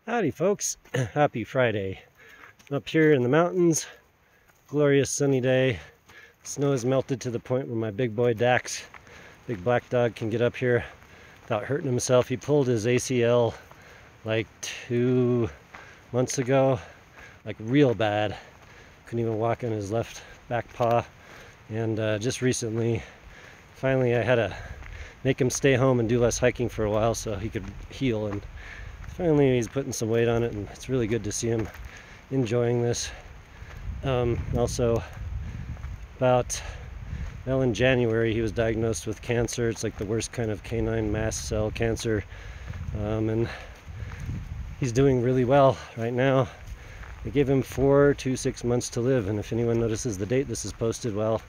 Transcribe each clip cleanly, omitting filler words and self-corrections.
Howdy folks, happy Friday. Up here in the mountains, glorious sunny day. Snow has melted to the point where my big boy Dax, big black dog, can get up here without hurting himself. He pulled his ACL like 2 months ago, like real bad. Couldn't even walk on his left back paw. And just recently, finally I had to make him stay home and do less hiking for a while so he could heal, and finally he's putting some weight on it, and it's really good to see him enjoying this. Also, in January he was diagnosed with cancer. It's like the worst kind of canine mast cell cancer, and he's doing really well right now. They gave him 4 to 6 months to live, and if anyone notices the date this is posted, well,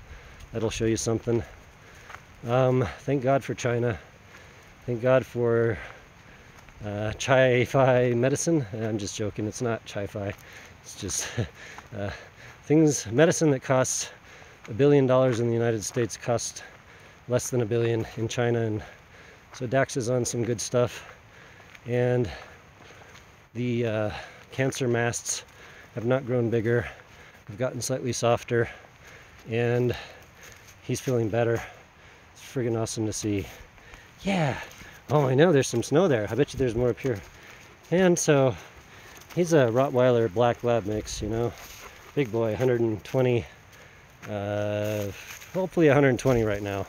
that'll show you something. Thank God for China. Thank God for Chi-Fi medicine. I'm just joking, it's not Chi-Fi. It's just medicine that costs $1 billion in the United States costs less than $1 billion in China. And so Dax is on some good stuff. And the cancer masts have not grown bigger. They've gotten slightly softer. And he's feeling better. It's friggin' awesome to see. Yeah. Oh, I know, there's some snow there. I bet you there's more up here. And so, he's a Rottweiler Black Lab mix, you know. Big boy, 120, hopefully 120 right now.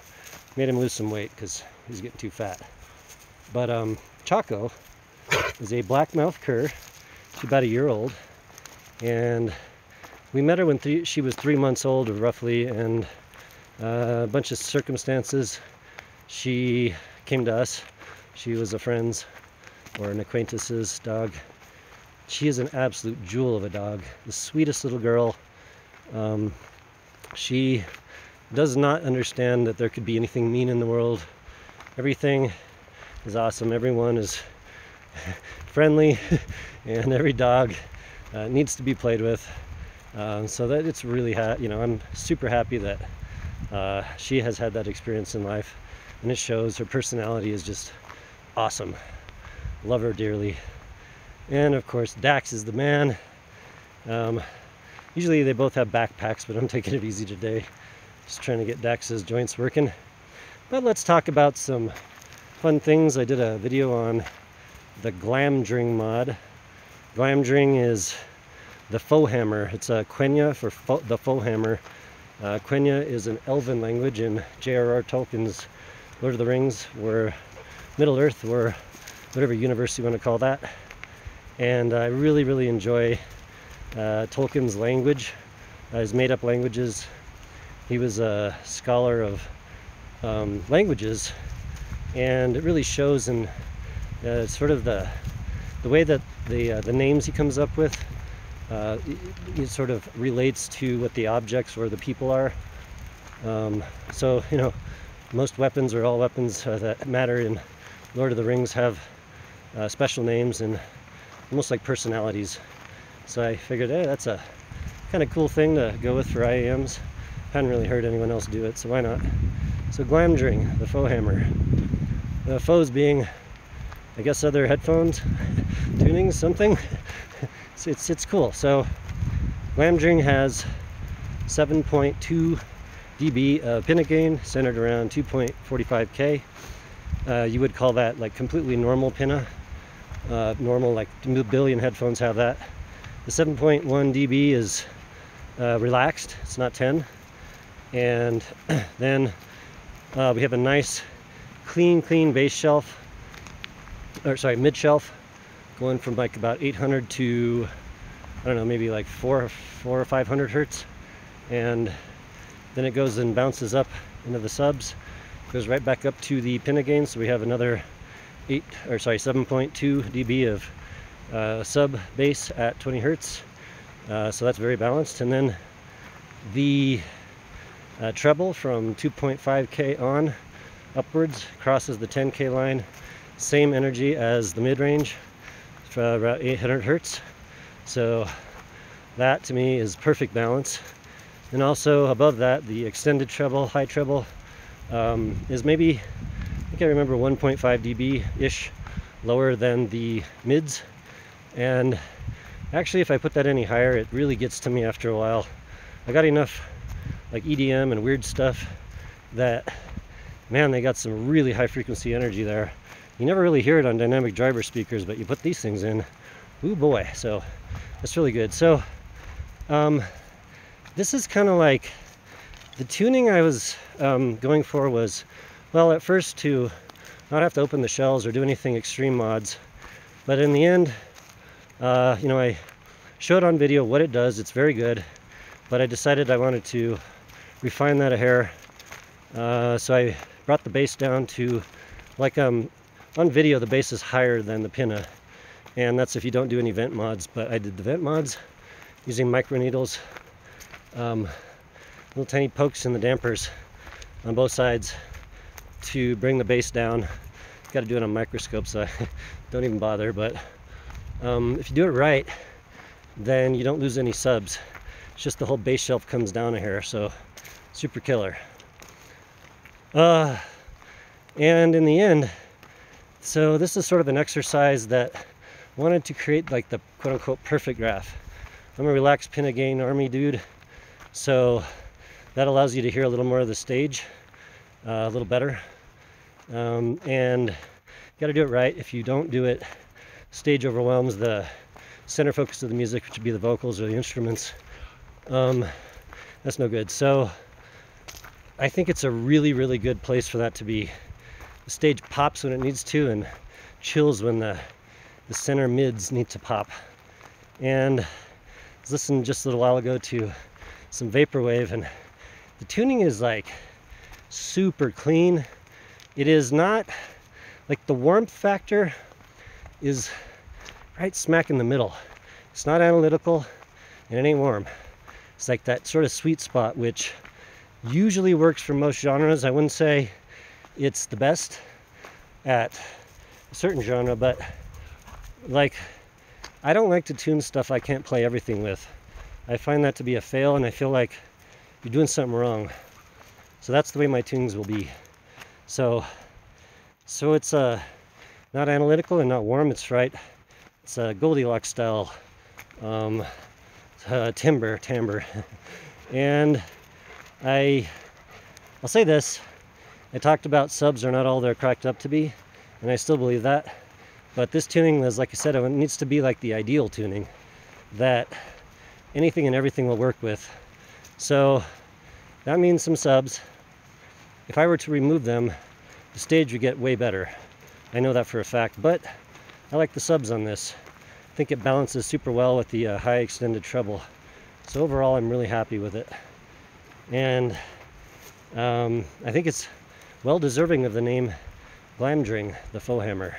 Made him lose some weight because he's getting too fat. But Choco is a black-mouthed cur. She's about 1 year old. And we met her when she was 3 months old, roughly, and a bunch of circumstances. She came to us. She was a friend's or an acquaintance's dog. She is an absolute jewel of a dog. The sweetest little girl. She does not understand that there could be anything mean in the world. Everything is awesome. Everyone is friendly, and every dog needs to be played with. So that it's really, I'm super happy that she has had that experience in life, and it shows. Her personality is just awesome. Love her dearly. And of course Dax is the man. Usually they both have backpacks, but I'm taking it easy today, just trying to get Dax's joints working. But let's talk about some fun things. I did a video on the Glamdring mod. Glamdring is the faux hammer. It's a Quenya for the faux hammer. Quenya is an elven language in J.R.R. Tolkien's Lord of the Rings, where Middle Earth, or whatever universe you want to call that. And I really, really enjoy Tolkien's language, his made-up languages. He was a scholar of languages, and it really shows in sort of the way that the names he comes up with. It sort of relates to what the objects or the people are. So, most weapons, or all weapons that matter in Lord of the Rings, have special names and almost like personalities. So I figured, hey, that's a kind of cool thing to go with for IAMs. Hadn't really heard anyone else do it, so why not? So Glamdring, the faux hammer. The faux being, I guess, other headphones, tunings, something. It's cool. So Glamdring has 7.2 dB of pinna gain, centered around 2.45K. You would call that like completely normal pinna. Normal, like a billion headphones have that. The 7.1 dB is relaxed, it's not 10. And then we have a nice clean bass shelf, or sorry, mid shelf, going from like about 800 to, I don't know, maybe like 400 or 500 hertz. And then it goes and bounces up into the subs, goes right back up to the pinna gain. So we have another 7.2 dB of sub bass at 20 hertz. So that's very balanced. And then the treble from 2.5K on upwards crosses the 10K line. Same energy as the mid-range, for about 800 hertz. So that to me is perfect balance. And also above that, the extended treble, high treble, is maybe, I think I remember, 1.5 dB-ish lower than the mids. And actually, if I put that any higher, it really gets to me after a while. I got enough like EDM and weird stuff that, man, they got some really high frequency energy there. You never really hear it on dynamic driver speakers, but you put these things in, ooh boy, so that's really good. So this is kind of like the tuning I was going for was, well, at first to not have to open the shells or do anything extreme mods, but in the end, you know, I showed on video what it does. It's very good, but I decided I wanted to refine that a hair. So I brought the bass down to, like, on video the bass is higher than the pinna, and that's if you don't do any vent mods, but I did the vent mods using micro needles, little tiny pokes in the dampers on both sides to bring the bass down. Got to do it on microscope, so I don't even bother, but if you do it right, then you don't lose any subs. It's just the whole bass shelf comes down a hair, so super killer. And in the end, so this is sort of an exercise that I wanted to create like the quote-unquote perfect graph. I'm a relaxed pinna gain army dude, so that allows you to hear a little more of the stage, a little better. And you got to do it right. If you don't do it, stage overwhelms the center focus of the music, which would be the vocals or the instruments. That's no good. So I think it's a really, really good place for that to be. The stage pops when it needs to and chills when the center mids need to pop. And I was listening just a little while ago to some vaporwave, and the tuning is like super clean. It is not like the warmth factor is right smack in the middle. It's not analytical and it ain't warm. It's like that sort of sweet spot, which usually works for most genres. I wouldn't say it's the best at a certain genre, but like, I don't like to tune stuff I can't play everything with. I find that to be a fail, and I feel like you're doing something wrong. So that's the way my tunings will be. So it's not analytical and not warm. It's right. It's a Goldilocks style timbre. And I'll say this. I talked about subs are not all they're cracked up to be, and I still believe that. But this tuning is, like I said, it needs to be like the ideal tuning that anything and everything will work with. So that means some subs. If I were to remove them, the stage would get way better. I know that for a fact, but I like the subs on this. I think it balances super well with the high extended treble. So overall, I'm really happy with it. And I think it's well deserving of the name Glamdring, the faux hammer.